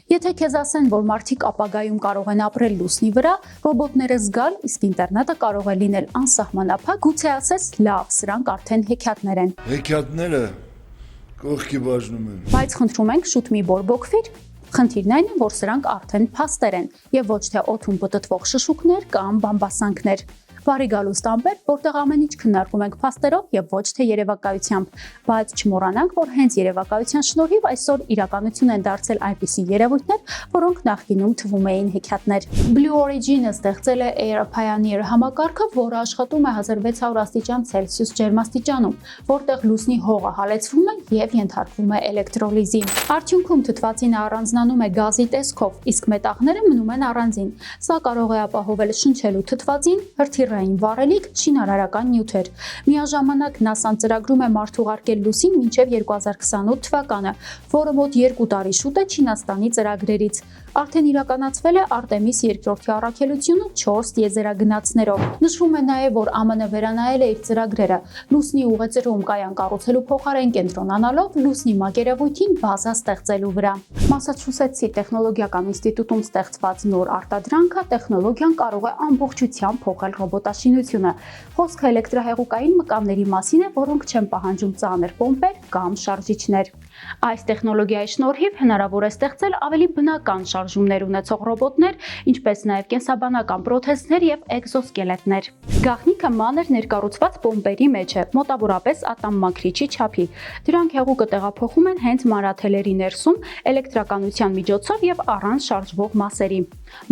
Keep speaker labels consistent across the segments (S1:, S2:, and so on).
S1: Եթե քեզ ասեն, որ մարդիկ ապագայում կարող են ապրել լուսնի վրա, ռոբոտները զգալ, իսկ ինտերնետը կարող է լինել անսահմանափակ, գուցե ասես, լավ, սրանք արդեն հեքիաթներ են։
S2: Հեքիաթները կողքի բաժնում են։
S1: Բայց խնդրում ենք շուտ մի բորբոքվիր։ Խնդիրն այն է, որ սրանք արդեն փաստեր են եւ ոչ թե օդում պտտվող շշուկներ կամ բամբասանքներ։ Բարի գալուստ ամպեր, որտեղ ամեն ինչ քննարկում ենք փաստերով եւ ոչ թե երևակայությամբ, բայց չմոռանանք, որ հենց երևակայության շնորհիվ այսօր իրականություն են դարձել այնպիսի երևույթներ, որոնք նախկինում թվում էին հեքիաթներ։ Blue Origin-ը ստեղծել է Air Pioneer համակարգը, որը աշխատում է 1600 աստիճան Ցելսիուս ջերմաստիճանում, որտեղ լուսնի հողը հալեցվում է եւ ենթարկվում է էլեկտրոլիզի։ Արդյունքում թթվածինը առանձնանում է գազի տեսքով, իսկ մետաղները մնում են առանձին։ Սա կարող է ապահովել շնչելու թթվածին, հրթիռային վառելիք, շինարարական նյութեր։ Միաժամանակ ՆԱՍԱ-ն ծրագրում է մարդուղարկել լուսին մինչև 2028 թվականը, որը մոտ 2 տարի շուտ է Չինաստանի ծրագրերից։ Արդեն իրականացվել է Արտեմիս երկրորդի առաքելությունը 4 տիեզերագնացներով։ Նշվում է նաև, որ ԱՄՆ վերանայել է իր ծրագրերը լուսնի ուղեծրում կայան կառուցելու փոխարեն կենտրոնանալով լուսնի մակերևույթին բազա ստեղծելու վրա։ Մասաչուսեթսի տեխնոլոգիական ինստիտուտում ստեղծված նոր արտադրանքը տեխնոլոգիան կարող է ամբողջությամբ փոխել ռոբոտաշինությունը։ Խոսքը էլեկտրահեղուկային մկավների մասին է, որոնք չեն պահանջում ծանր պոմպեր կամ շարժիչներ։ Այս տեխնոլոգիայի շնորհիվ հնարավոր է ստեղծել ավելի բնական շարժումներ ունեցող ռոբոտներ, ինչպես նաև կենսաբանական պրոթեզներ եւ էկզոսկելետներ։ Գաղտնիքը մանր ներկառուցված պոմպերի մեջ է, մոտավորապես ատամ մաքրիչի չափի։ Դրանք հեղուկը տեղափոխում են հենց մանրաթելերի ներսում էլեկտրականության միջոցով եւ առանց շարժվող մասերի։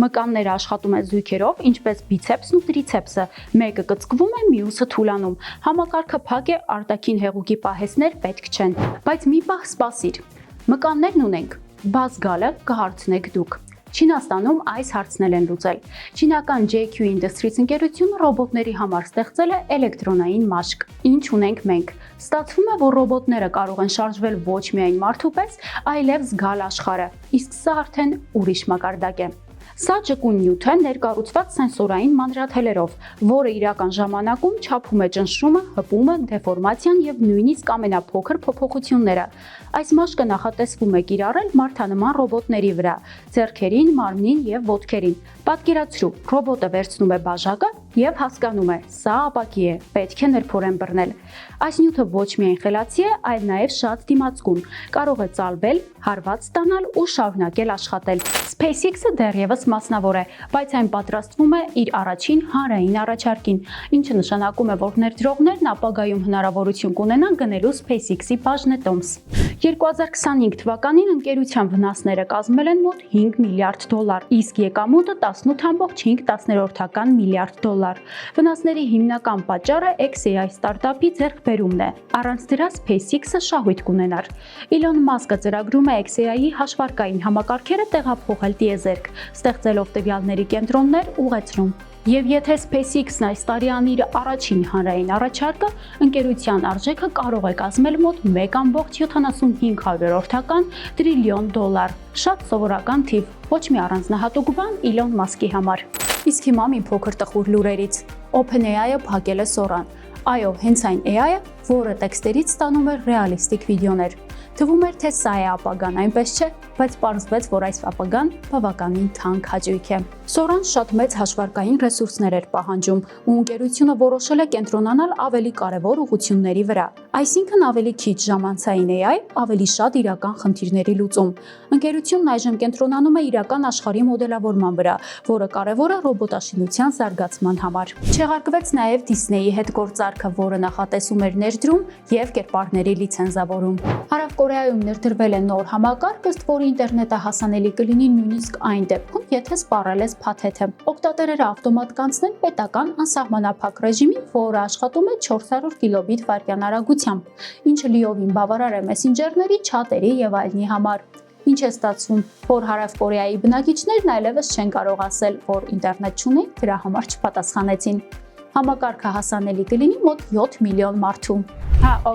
S1: Մկանները աշխատում են զույգերով, ինչպես բիցեպսն ու տրիցեպսը։ Մեկը կծկվում է, մյուսը թուլանում։ Համակարգը փակ է, արտաքին հեղուկի պահեսներ պետք չեն։ Բայց մի պահ սպասիր։ Մկաններն ունենք, բաց գալը կհարցնեք դուք։ Չինաստանում այս հարցն են լուծել։ Չինական JQ Industries ընկերությունը ռոբոտների համար ստեղծել է էլեկտրոնային մաշկ։ Ինչ ունենք մենք։ Ստացվում է, որ ռոբոտները կարող են շարժվել ոչ միայն մարդու պես, այլև զգալ աշխարհը։ Իսկ սա արդեն ուրիշ մակարդակ է։ Սա ճկուն նյութ է ներկառուցված սենսորային մանրաթելերով, որը իրական ժամանակում չափում է ճնշումը, հպումը, դեֆորմացիան եւ նույնիսկ ամենափոքր փոփոխությունները։ Այս մաշկը նախատեսվում է կիրառել մարդանման ռոբոտների վրա՝ ձեռքերին, մարմնին եւ ոտքերին։ Պատկերացրու, ռոբոտը վերցնում է բաժակը եւ հասկանում է՝ սա ապակի է, պետք է նրբորեն բռնել։ Այս նյութը ոչ միայն խելացի է, այլ նաեւ շատ դիմացկուն։ Կարող է ծալվել, հարված ստանալ ու շարունակել աշխատել։ SpaceX-ը դեռևս մասնավոր է, բայց այն պատրաստվում է իր առաջին հանրային առաջարկին, ինչը նշանակում է, որ ներդրողներն ապագայում հնարավորություն կունենան գնելու SpaceX-ի բաժնետոմս։ 2025 թվականին ընկերության վնասները կազմել են մոտ $5 միլիարդ, իսկ եկամուտը 18.5 միլիարդ $։ Վնասների հիմնական պատճառը XAI ստարտափի ձեռքբերումն է։ Առանց դրա SpaceX-ը շահույթ կունենար։ Իլոն Մասկը ծրագրում է XAI-ի հաշվարկային համակարգերը տեղափոխել տիեզերք, ստեղծելով տվյալների կենտրոններ ուղեծրում։ Եվ եթե SpaceX-ն այս տարի անի իր առաջին հանրային առաջարկը, ընկերության արժեքը կարող է կազմել մոտ 1.75 տրիլիոն $։ Շատ սովորական թիվ, ոչ մի առանձնահատուկ բան Իլոն Մասկի համար։ Իսկ հիմա մի փոքր տխուր լուրերից։ OpenAI-ը փակել է Sora-ն։ Այո, հենց այն AI-ը, որը տեքստերից ստանում է ռեալիստիկ վիդեոներ։ Թվում էր, թե սա է ապագան, այնպես չէ, բայց պարզվեց, որ այս ապագան բավականին թանկ հաճույք է։ Sora-ն շատ մեծ հաշվարկային ռեսուրսներ էր պահանջում, ու ընկերությունը որոշել է կենտրոնանալ ավելի կարևոր ուղղությունների վրա։ Այսինքն ավելի քիչ ժամանցային AI, ավելի շատ իրական խնդիրների լուծում։ Ընկերությունն այժմ կենտրոնանում է իրական աշխարհի մոդելավորման վրա, որը կարևոր է ռոբոտաշինության զարգացման համար։ Չեղարկվեց նաև Disney-ի հետ գործարքը, որը նախատեսում էր ներդրում եւ կերպարների լիցենզավորում։ Հարավ Կորեայում ներդրվել է նոր համակարգ, ըստ որի ինտերնետը հասանելի կլինի նույնիսկ այն դեպքում, եթե սպառել ես փաթեթը։ Օգտատերերը ավտոմատ կանցնեն պետական անսահմանափակ ռեժիմին, որը աշխատում է 400 կիլոբիտ վայրկյան արագությամբ, ինչը լիովին բավարար է մեսենջերների, չաթերի եւ այլնի համար։ Ինչ է ստացվում, որ Հարավ Կորեայի բնակիչներն այլևս չեն կարող ասել, որ ինտերնետ չունեն, դրա համար չպատասխանեցին։ Համակարգը հասանելի կլինի մոտ 7 միլիոն մարդու։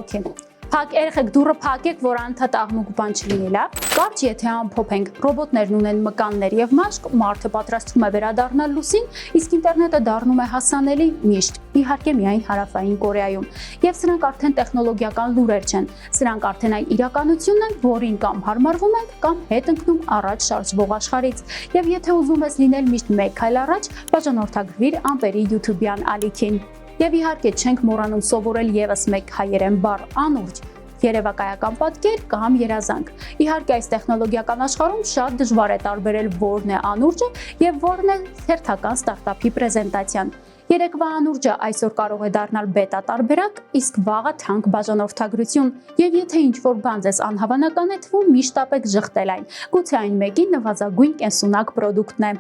S1: Օքեյ։ Փակ երեխեք դուրը փակեք, որ անթադ աղմուկ բան չլինի, լավ։ Կարճ եթե ամփոփենք, ռոբոտներն ունեն մկաններ եւ մաշկ, մարդը պատրաստվում է վերադառնալ լուսին, իսկ ինտերնետը դառնում է հասանելի միշտ, իհարկե միայն Հարավային Կորեայում։ Եվ սրանք արդեն տեխնոլոգիական լուրեր չեն։ Սրանք արդեն այն իրականությունն են, որին կամ հարմարվում ենք, կամ հետ ընկնում առաջ շարժվող աշխարհից։ Եվ եթե ուզում ես լինել միշտ մեկ քայլ առաջ, բաժանորդագրվիր Ամպերի YouTube-յան ալիքին։ Եվ իհարկե չենք մոռանում սովորել եւս մեկ հայերեն բառ՝ անուրջ, երևակայական պատկեր կամ երազանք։ Իհարկե այս տեխնոլոգիական աշխարհում շատ դժվար է տարբերել որն է անուրջը եւ որն է հերթական ստարտափի պրեզենտացիան։ Երեկվա անուրջը այսօր կարող է դառնալ բետա տարբերակ, իսկ վաղը թանկ բաժանորդագրություն։ Եվ եթե ինչ-որ բան ձեզ անհավանական է թվում, միշտ ապեք ժխտել այն։ Գուցե այն մեկի նվազագույն կենսունակ պրոդուկտն է։